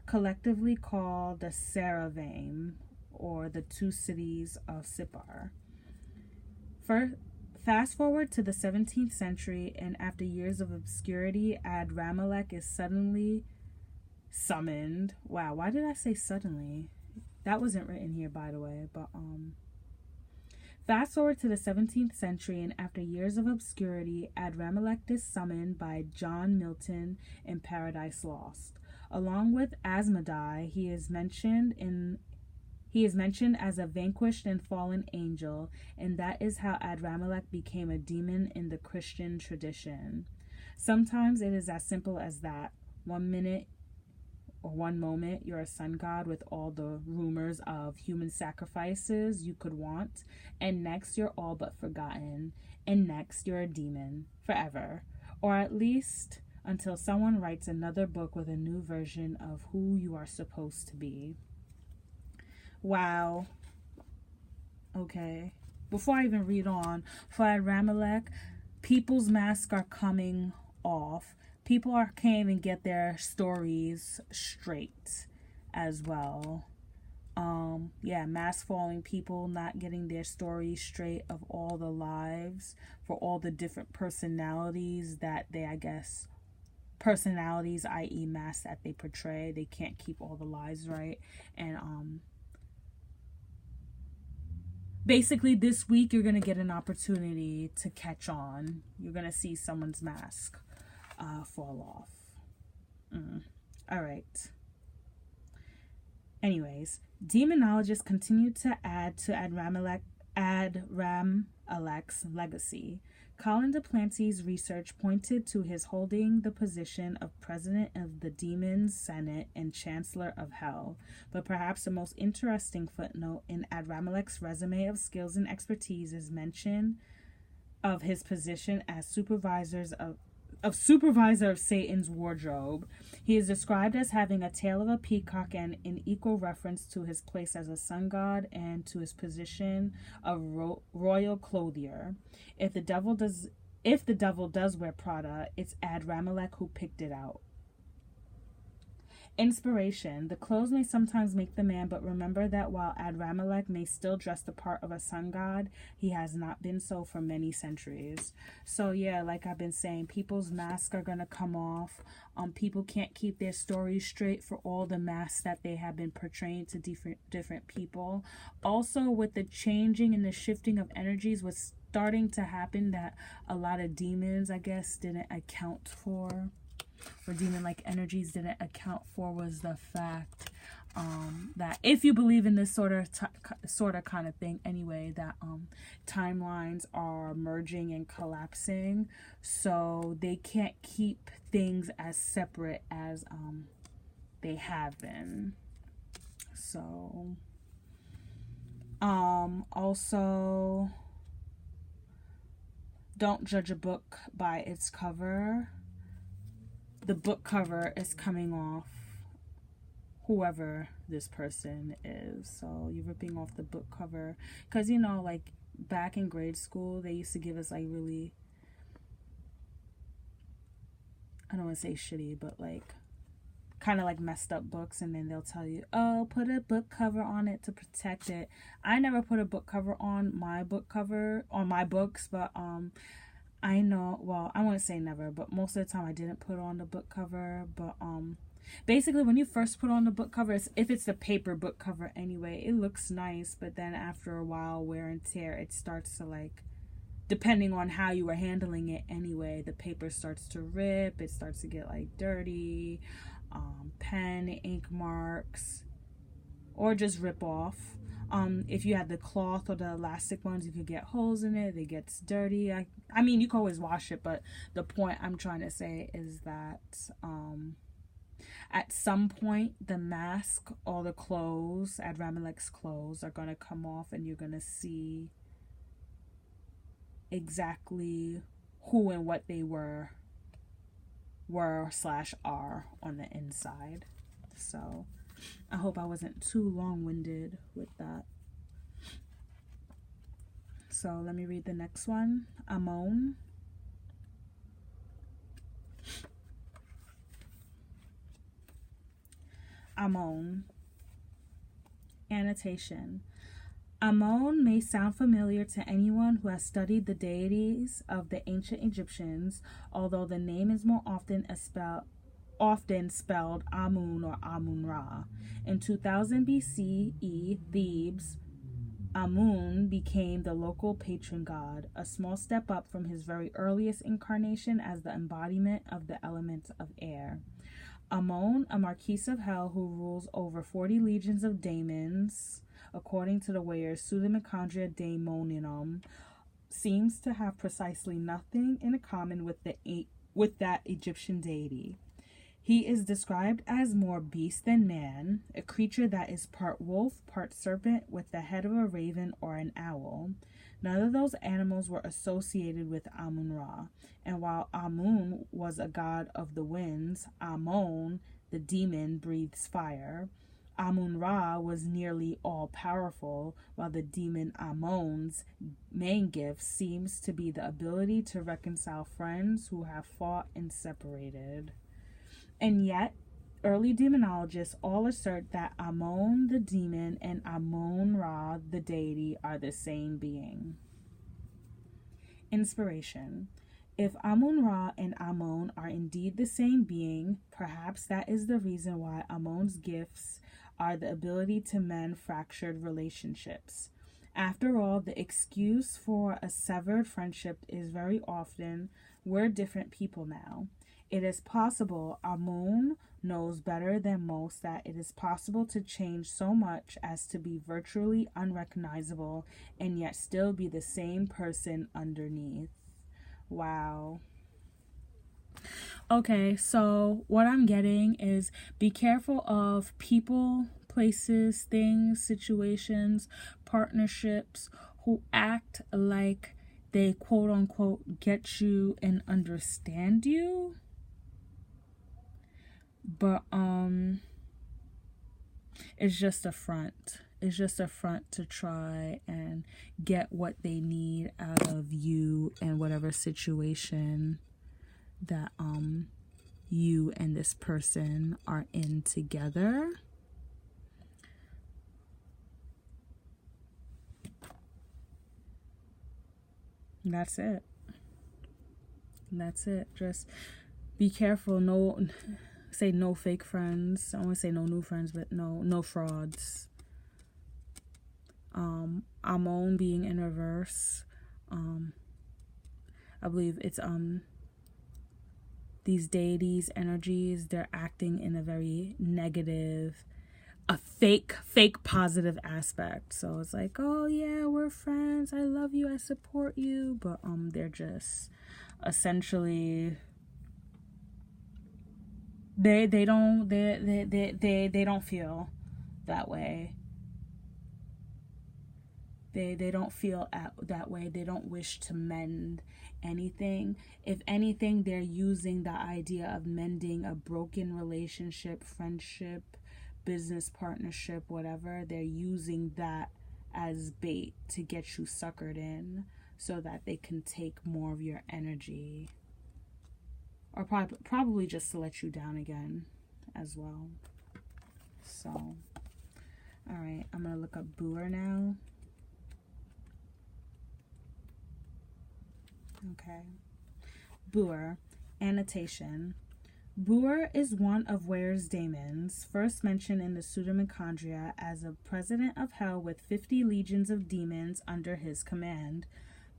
collectively called the Saravaim, or the two cities of Sippar. Fast forward to the 17th century, and after years of obscurity, Adramelech is suddenly summoned. Wow, why did I say suddenly? That wasn't written here, by the way, but fast forward to the 17th century, and after years of obscurity, Adramelech is summoned by John Milton in Paradise Lost. Along with Asmodai, he is mentioned as a vanquished and fallen angel, and that is how Adramelech became a demon in the Christian tradition. Sometimes it is as simple as that. One moment you're a sun god with all the rumors of human sacrifices you could want, and next you're all but forgotten, and next you're a demon forever, or at least until someone writes another book with a new version of who you are supposed to be. Wow. Okay. Before I even read on, for Adramelech, people's masks are coming off. People can't even get their stories straight as well. Mask falling, people not getting their stories straight of all the lives for all the different personalities that they, personalities, i.e. masks that they portray. They can't keep all the lives right. And basically this week you're going to get an opportunity to catch on. You're going to see someone's mask fall off. All right. Anyways, demonologists continue to add to Adramelech's legacy. Colin DePlanty's research pointed to his holding the position of president of the Demons Senate and chancellor of Hell. But perhaps the most interesting footnote in Adramelech's resume of skills and expertise is mention of his position as supervisor of Satan's wardrobe. He is described as having a tail of a peacock, and in equal reference to his place as a sun god and to his position of royal clothier. If the devil does wear Prada, it's Adramelech who picked it out. Inspiration. The clothes may sometimes make the man, but remember that while Adramelech may still dress the part of a sun god, he has not been so for many centuries. So yeah, like I've been saying, people's masks are gonna come off. People can't keep their stories straight for all the masks that they have been portraying to different people. Also, with the changing and the shifting of energies, what's starting to happen that a lot of demons, I guess, didn't account for, or demon-like energies didn't account for, was the fact that if you believe in this sort of kind of thing anyway, that timelines are merging and collapsing, so they can't keep things as separate as they have been. So also, don't judge a book by its cover. The book cover is coming off whoever this person is. So you're ripping off the book cover. Because, you know, like back in grade school, they used to give us like really, I don't want to say shitty, but like kind of like messed up books. And then they'll tell you, oh, put a book cover on it to protect it. I never put a book cover on my books, but I know, well, I wouldn't say never, but most of the time I didn't put on the book cover. But basically when you first put on the book cover, if it's the paper book cover anyway, it looks nice. But then after a while, wear and tear, it starts to, like, depending on how you were handling it anyway, the paper starts to rip, it starts to get, like, dirty, pen, ink marks, or just rip off. If you had the cloth or the elastic ones, you could get holes in it. It gets dirty. I mean, you can always wash it, but the point I'm trying to say is that at some point, the mask or the clothes, Adramalex clothes, are going to come off, and you're going to see exactly who and what they were/are on the inside. So I hope I wasn't too long-winded with that. So let me read the next one. Amon. Amon. Annotation. Amon may sound familiar to anyone who has studied the deities of the ancient Egyptians, although the name is more often spelled Amun or Amun-Ra. In 2000 BCE, Thebes, Amun became the local patron god, a small step up from his very earliest incarnation as the embodiment of the element of air. Amon, a marquise of hell who rules over 40 legions of daemons, according to the Weyer's Pseudomychondria Daemoninum, seems to have precisely nothing in common with that Egyptian deity. He is described as more beast than man, a creature that is part wolf, part serpent, with the head of a raven or an owl. None of those animals were associated with Amun-Ra, and while Amun was a god of the winds, Amon, the demon, breathes fire. Amun-Ra was nearly all-powerful, while the demon Amon's main gift seems to be the ability to reconcile friends who have fought and separated. And yet, early demonologists all assert that Amon the demon and Amon-Ra the deity are the same being. Inspiration. If Amun-Ra and Amon are indeed the same being, perhaps that is the reason why Amon's gifts are the ability to mend fractured relationships. After all, the excuse for a severed friendship is very often, we're different people now. It is possible Amun knows better than most that it is possible to change so much as to be virtually unrecognizable and yet still be the same person underneath. Wow. Okay, so what I'm getting is be careful of people, places, things, situations, partnerships who act like they quote unquote get you and understand you. But it's just a front. It's just a front to try and get what they need out of you and whatever situation that you and this person are in together. That's it. That's it. Just be careful. No fake friends. I want to say no new friends, but no frauds. Amon being in reverse. I believe it's these deities, energies, they're acting in a very negative, a fake positive aspect. So it's like, oh yeah, we're friends, I love you, I support you, but they're just essentially they don't feel that way. They don't feel that way. They don't wish to mend anything. If anything, they're using the idea of mending a broken relationship, friendship, business partnership, whatever. They're using that as bait to get you suckered in so that they can take more of your energy. Or probably just to let you down again as well. So, all right, I'm going to look up Booer now. Okay. Booer. Annotation. Booer is one of Ware's daemons, first mentioned in the Pseudomachondria as a president of hell with 50 legions of demons under his command.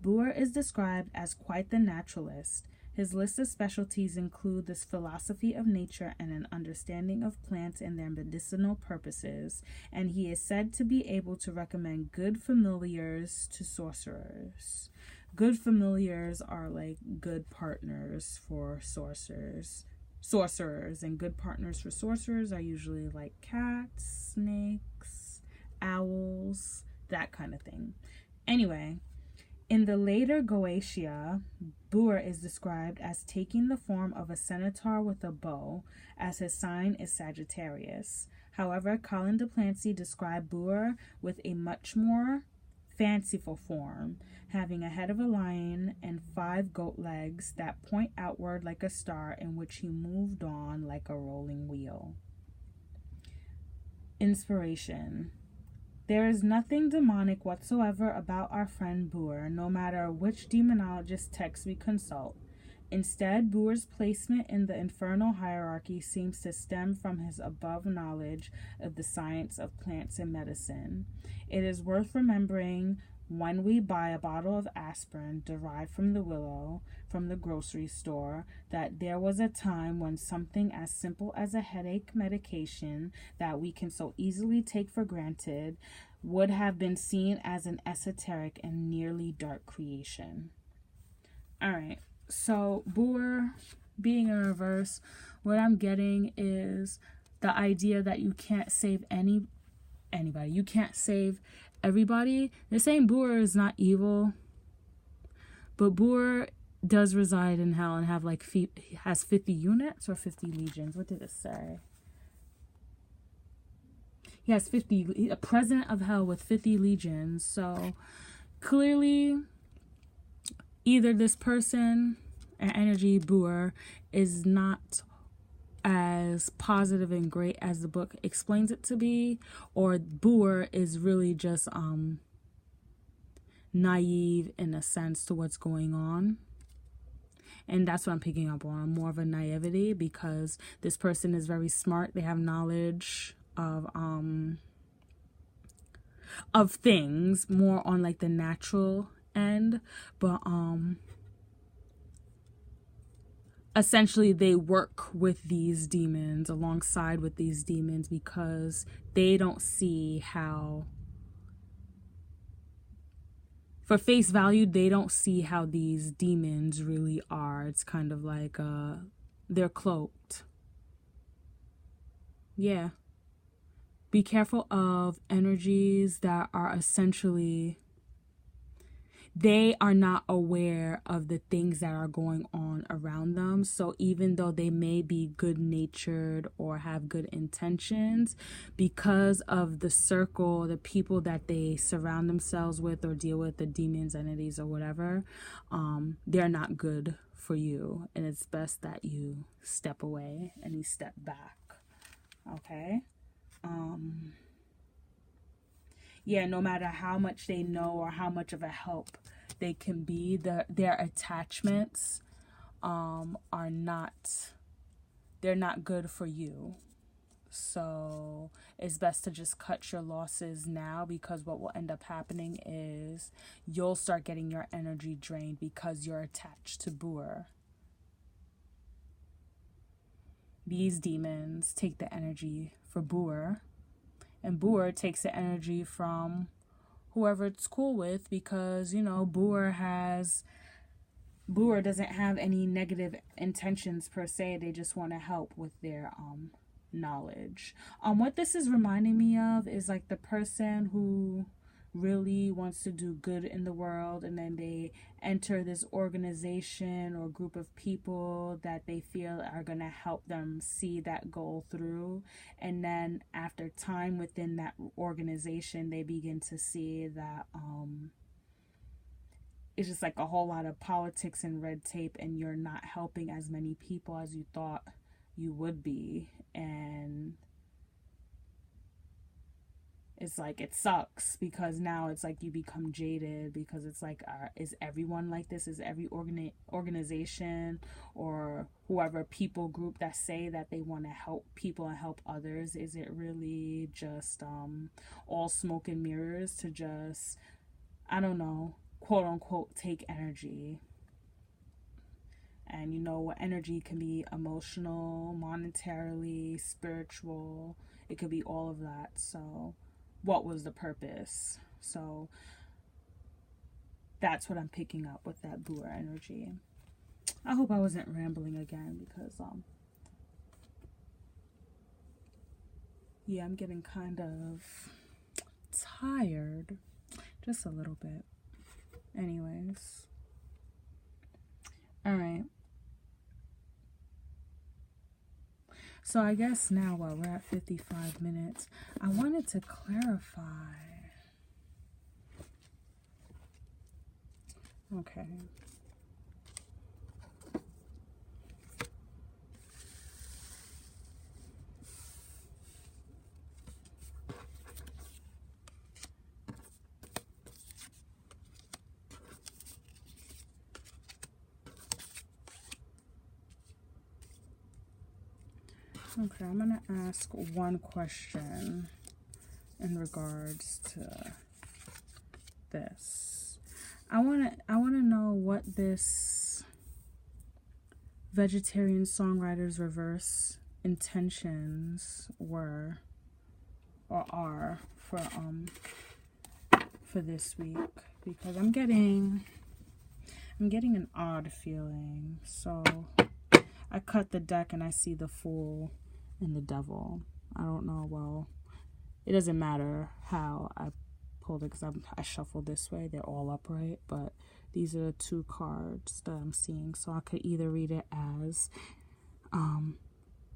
Booer is described as quite the naturalist. His list of specialties include this philosophy of nature and an understanding of plants and their medicinal purposes, and he is said to be able to recommend good familiars to sorcerers. Good familiars are like good partners for sorcerers, and good partners for sorcerers are usually like cats, snakes, owls, that kind of thing. Anyway, in the later Goetia, Booer is described as taking the form of a centaur with a bow, as his sign is Sagittarius. However, Colin de Plancy described Booer with a much more fanciful form, having a head of a lion and 5 goat legs that point outward like a star, in which he moved on like a rolling wheel. Inspiration. There is nothing demonic whatsoever about our friend Booer, no matter which demonologist text we consult. Instead, Booer's placement in the infernal hierarchy seems to stem from his above knowledge of the science of plants and medicine. It is worth remembering when we buy a bottle of aspirin derived from the willow from the grocery store that there was a time when something as simple as a headache medication that we can so easily take for granted would have been seen as an esoteric and nearly dark creation. All right. So, Booer being in reverse, what I'm getting is the idea that you can't save anybody. You can't save everybody. They're saying Booer is not evil, but Booer does reside in hell and have has 50 units or 50 legions. What did it say? He has 50, a president of hell with 50 legions. So, clearly, either this person, an energy Booer, is not as positive and great as the book explains it to be, or Booer is really just naive in a sense to what's going on. And that's what I'm picking up on, more of a naivety, because this person is very smart. They have knowledge of things, more on like the natural end, but essentially they work with these demons, alongside with these demons, because they don't see how, for face value, they don't see how these demons really are. It's kind of like they're cloaked. Yeah. Be careful of energies that are essentially, they are not aware of the things that are going on around them. So even though they may be good-natured or have good intentions, because of the circle, the people that they surround themselves with or deal with, the demons, entities, or whatever, they're not good for you. And it's best that you step away and you step back. Okay? Yeah, no matter how much they know or how much of a help they can be, their attachments are not, they're not good for you. So it's best to just cut your losses now, because what will end up happening is you'll start getting your energy drained because you're attached to Booer. These demons take the energy for Booer, and Booer takes the energy from whoever it's cool with, because, you know, Booer doesn't have any negative intentions per se. They just want to help with their knowledge. What this is reminding me of is like the person who really wants to do good in the world, and then they enter this organization or group of people that they feel are going to help them see that goal through, and then after time within that organization, they begin to see that it's just like a whole lot of politics and red tape, and you're not helping as many people as you thought you would be. And it's like it sucks, because now it's like you become jaded, because it's like, is everyone like this? Is every organization or whoever people group that say that they want to help people and help others, is it really just all smoke and mirrors to just, I don't know, quote unquote, take energy? And you know what, energy can be emotional, monetarily, spiritual. It could be all of that. So what was the purpose? So that's what I'm picking up with that Buddha energy. I hope I wasn't rambling again, because yeah, I'm getting kind of tired, just a little bit. Anyways, all right. So I guess now, while we're at 55 minutes, I wanted to clarify. Okay. Okay, I'm going to ask one question in regards to this. I want to know what this vegetarian songwriter's reverse intentions were or are for this week, because I'm getting an odd feeling. So I cut the deck and I see the Fool and the Devil. I don't know, well, it doesn't matter how I pulled it, because I shuffled this way. They're all upright, but these are the two cards that I'm seeing. So I could either read it as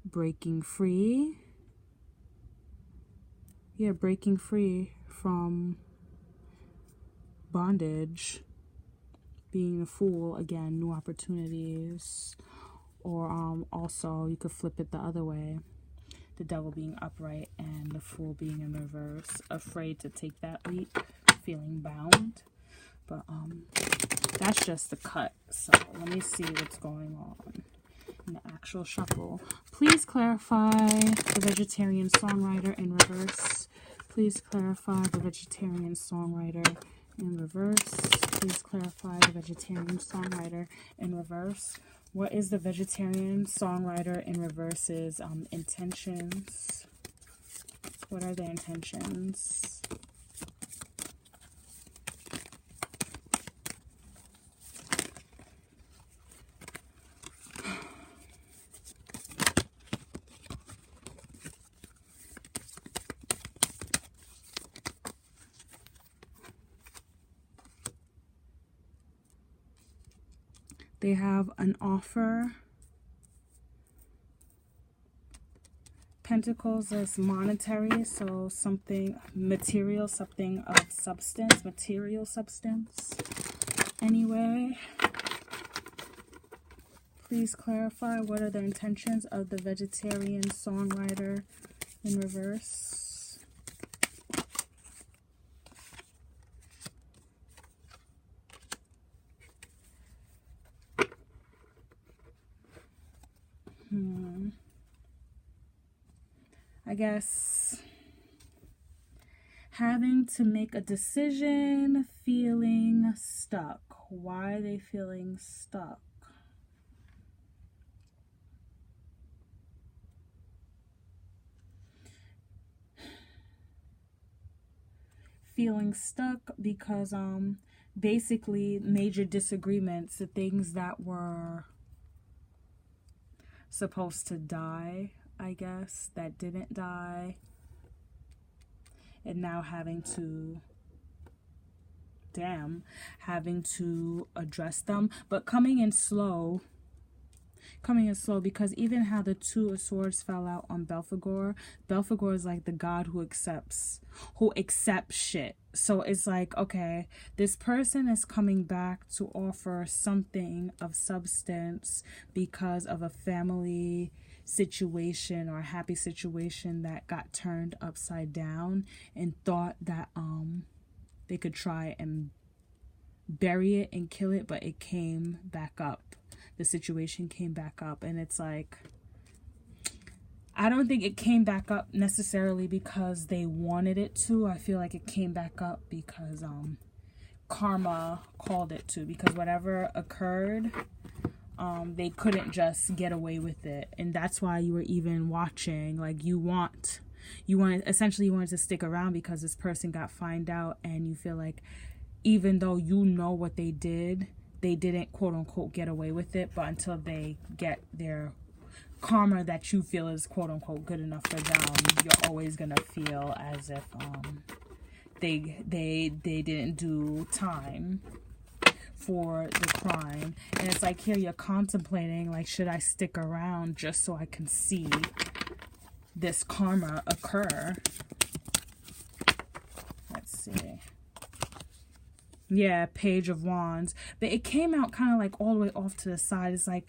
breaking free. Yeah, breaking free from bondage, being a fool, again, new opportunities. Or also you could flip it the other way, the Devil being upright and the Fool being in reverse, afraid to take that leap, feeling bound. But that's just the cut. So let me see what's going on in the actual shuffle. Please clarify the vegetarian songwriter in reverse. Please clarify the vegetarian songwriter in reverse. Please clarify the vegetarian songwriter in reverse. What is the vegetarian songwriter in reverse's intentions? What are their intentions? They have an offer. Pentacles is monetary, so something material, something of substance, material substance. Anyway, please clarify what are the intentions of the vegetarian songwriter in reverse. I guess having to make a decision, feeling stuck. Why are they feeling stuck? Feeling stuck because basically major disagreements, the things that were supposed to die, I guess, that didn't die, and now having to address them, but coming in slow, because even how the Two of Swords fell out on Belphegor is like the god who accepts shit. So it's like, okay, this person is coming back to offer something of substance because of a family situation or happy situation that got turned upside down and thought that they could try and bury it and kill it, but it came back up. The situation came back up, and it's like, I don't think it came back up necessarily because they wanted it to. I feel like it came back up because karma called it to, because whatever occurred, they couldn't just get away with it. And that's why you were even watching, like you wanted to stick around because this person got found out, and you feel like even though you know what they didn't quote unquote get away with it, but until they get their karma that you feel is quote unquote good enough for them, you're always gonna feel as if they didn't do time for the crime. And it's like, here you're contemplating, like, should I stick around just so I can see this karma occur? Let's see. Yeah, Page of Wands. But it came out kind of like all the way off to the side. It's like,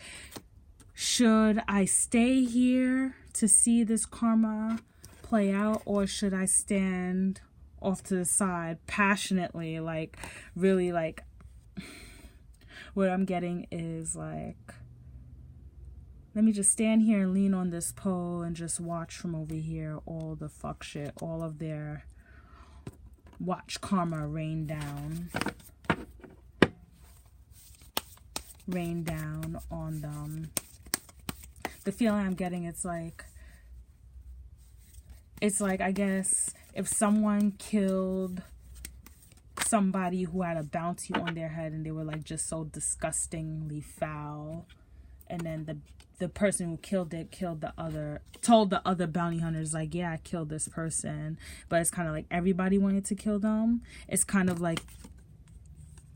should I stay here to see this karma play out, or should I stand off to the side passionately, like really, like what I'm getting is like, let me just stand here and lean on this pole and just watch from over here all the fuck shit, all of their watch karma rain down on them. The feeling I'm getting, it's like I guess if someone killed somebody who had a bounty on their head and they were like just so disgustingly foul, and then the person who killed it told the other bounty hunters, like, yeah, I killed this person, but it's kind of like everybody wanted to kill them. It's kind of like,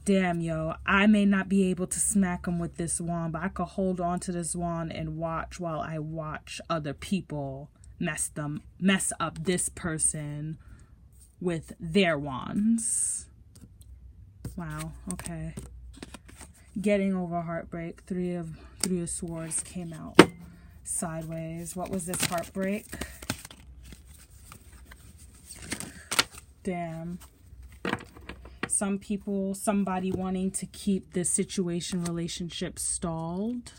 damn, yo, I may not be able to smack them with this wand, but I could hold on to this wand and watch while I watch other people mess up this person with their wands. Wow, okay. Getting over heartbreak. Three of Swords came out sideways. What was this heartbreak? Damn. Somebody wanting to keep this relationship stalled.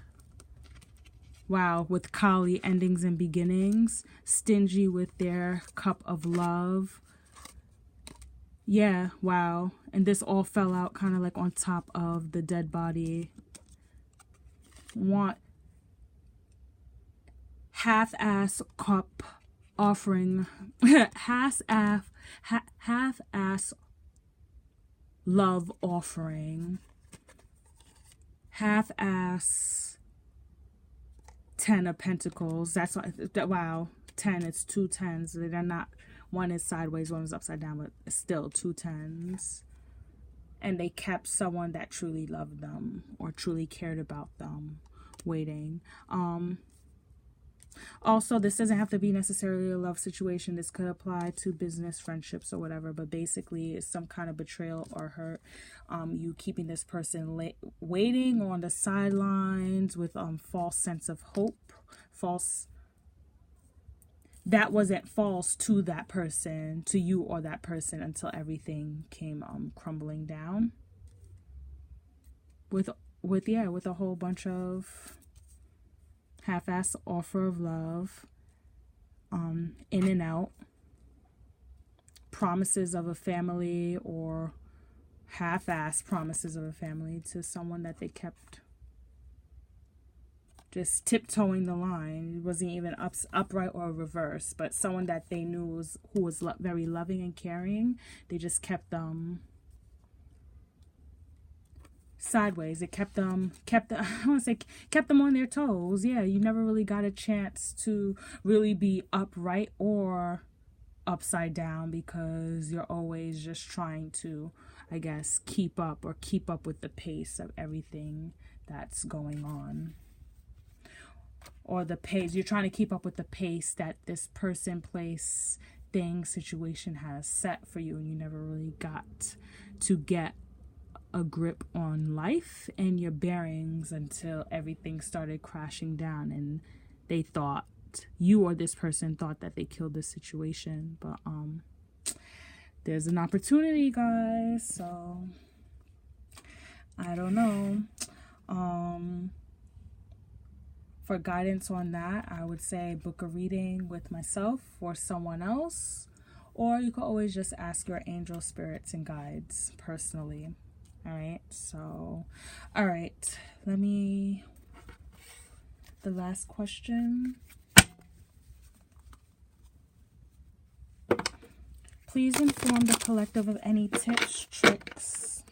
Wow, with Kali, endings and beginnings. Stingy with their cup of love. Yeah, wow. And this all fell out kind of like on top of the dead body. Want half-ass cup offering. Half-ass love offering. Half-ass 10 of Pentacles. That's why, wow, 10, it's 2 10s. They're not, one is sideways, one is upside down, but it's still 2 10s. And they kept someone that truly loved them or truly cared about them waiting. Also, this doesn't have to be necessarily a love situation. This could apply to business, friendships, or whatever. But basically, it's some kind of betrayal or hurt. You keeping this person waiting on the sidelines with false sense of hope. That wasn't false to that person, to you or that person, until everything came crumbling down. With a whole bunch of half-ass offer of love, in and out, promises of a family or half-ass promises of a family to someone that they kept just tiptoeing the line. It wasn't even upright or reverse, but someone that they knew who was very loving and caring. They just kept them sideways. It kept them on their toes. Yeah, you never really got a chance to really be upright or upside down because you're always just trying to, I guess, keep up with the pace of everything that's going on. Or the pace, you're trying to keep up with the pace that this person, place, thing, situation has set for you, and you never really got to get a grip on life and your bearings until everything started crashing down. And they thought, you or this person thought that they killed this situation. But there's an opportunity, guys. So I don't know. For guidance on that, I would say book a reading with myself or someone else, or you can always just ask your angel spirits and guides personally. All right, so all right, the last question. Please inform the collective of any tips, tricks,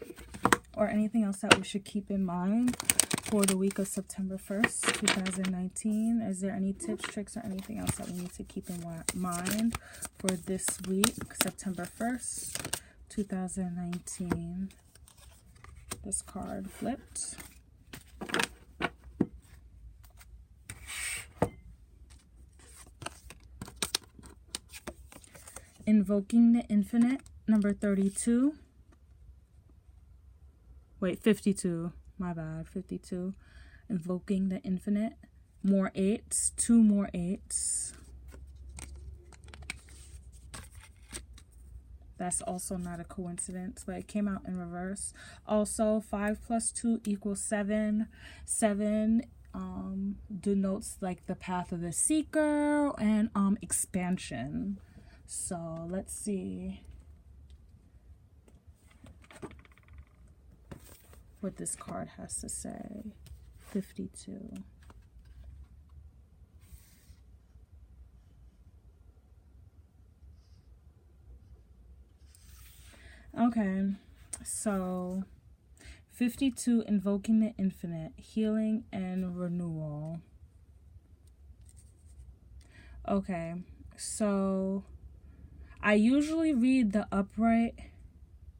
or anything else that we should keep in mind for the week of September 1st, 2019. Is there any tips, tricks, or anything else that we need to keep in mind for this week, September 1st, 2019? This card flipped. Invoking the Infinite, number 32. Wait, 52. My bad, 52. Invoking the Infinite. More 8s, 2 more 8s. That's also not a coincidence, but it came out in reverse. Also, 5 plus 2 equals 7. 7 denotes like the path of the seeker and expansion. So let's see what this card has to say. 52. Okay, so 52, invoking the infinite, healing and renewal. Okay, so I usually read the upright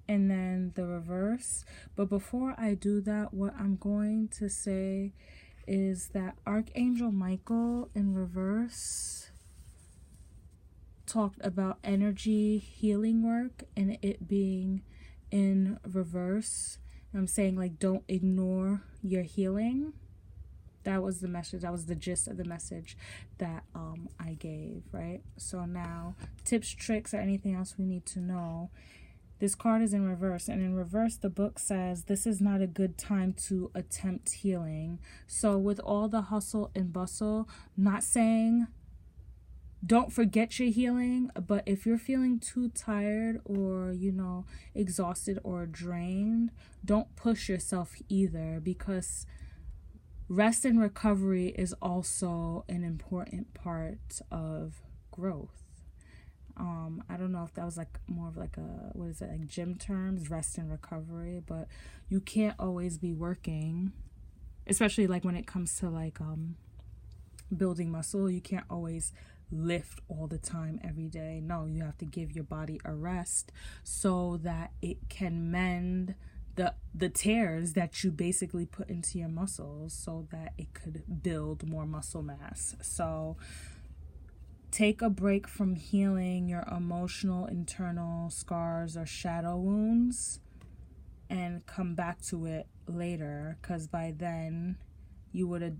and then the reverse, but before I do that, what I'm going to say is that Archangel Michael in reverse talked about energy healing work and it being in reverse. I'm saying, like, don't ignore your healing. That was the message. That was the gist of the message that I gave, right? So now, tips, tricks, or anything else we need to know. This card is in reverse, and in reverse, the book says this is not a good time to attempt healing. So with all the hustle and bustle, not saying don't forget your healing, but if you're feeling too tired or, exhausted or drained, don't push yourself either, because rest and recovery is also an important part of growth. I don't know if that was like more of like like gym terms, rest and recovery, but you can't always be working, especially like when it comes to like building muscle. You can't always lift all the time every day. No, you have to give your body a rest so that it can mend the tears that you basically put into your muscles so that it could build more muscle mass. So take a break from healing your emotional internal scars or shadow wounds and come back to it later, because by then you would have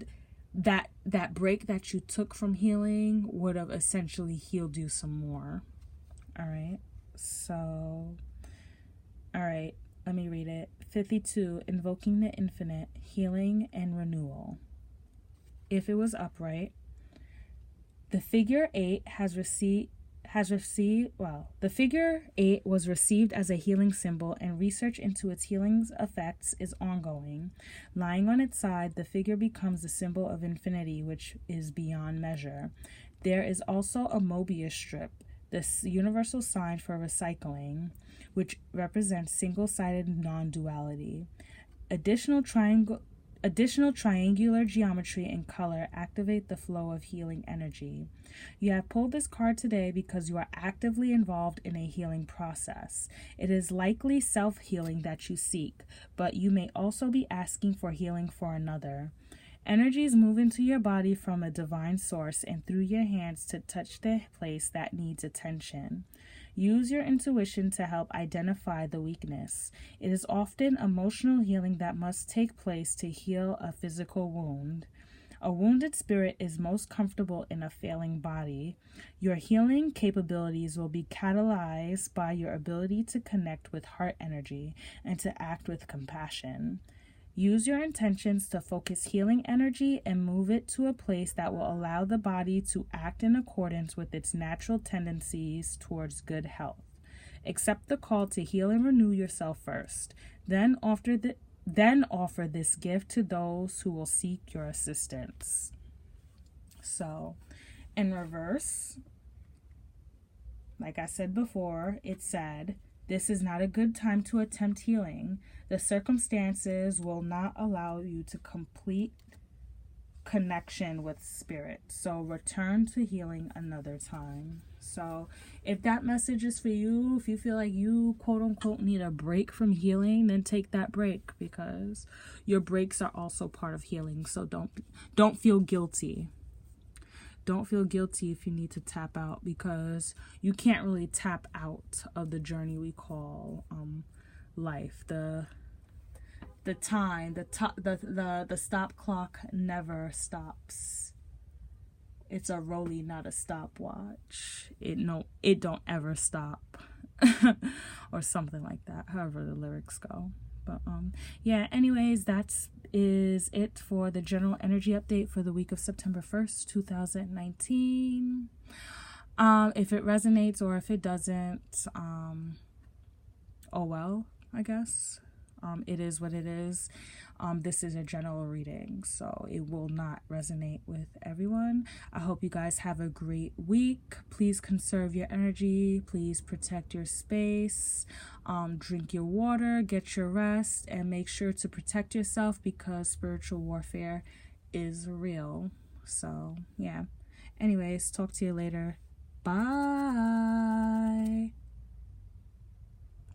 that break that you took from healing would have essentially healed you some more. All right, so let me read it. 52, invoking the infinite, healing and renewal. If it was upright, the figure 8 the figure 8 was received as a healing symbol, and research into its healing effects is ongoing. Lying on its side, the figure becomes the symbol of infinity, which is beyond measure. There is also a Mobius strip, this universal sign for recycling, which represents single-sided non-duality. Additional triangular geometry and color activate the flow of healing energy. You have pulled this card today because you are actively involved in a healing process. It is likely self-healing that you seek, but you may also be asking for healing for another. Energies move into your body from a divine source and through your hands to touch the place that needs attention. Use your intuition to help identify the weakness. It is often emotional healing that must take place to heal a physical wound. A wounded spirit is most comfortable in a failing body. Your healing capabilities will be catalyzed by your ability to connect with heart energy and to act with compassion. Use your intentions to focus healing energy and move it to a place that will allow the body to act in accordance with its natural tendencies towards good health. Accept the call to heal and renew yourself first. Then offer this gift to those who will seek your assistance. So, in reverse, like I said before, it said, this is not a good time to attempt healing. The circumstances will not allow you to complete connection with spirit. So return to healing another time. So if that message is for you, if you feel like you quote unquote need a break from healing, then take that break, because your breaks are also part of healing. So don't feel guilty. Don't feel guilty if you need to tap out, because you can't really tap out of the journey we call life. The time, the stop clock never stops. It's a rollie, not a stopwatch. It don't ever stop. Or something like that, however the lyrics go. But yeah, anyways, is it for the general energy update for the week of September 1st, 2019. If it resonates or if it doesn't, oh well, I guess. It is what it is. This is a general reading, so it will not resonate with everyone. I hope you guys have a great week. Please conserve your energy. Please protect your space. Drink your water, get your rest, and make sure to protect yourself, because spiritual warfare is real. So, yeah. Anyways, talk to you later. Bye.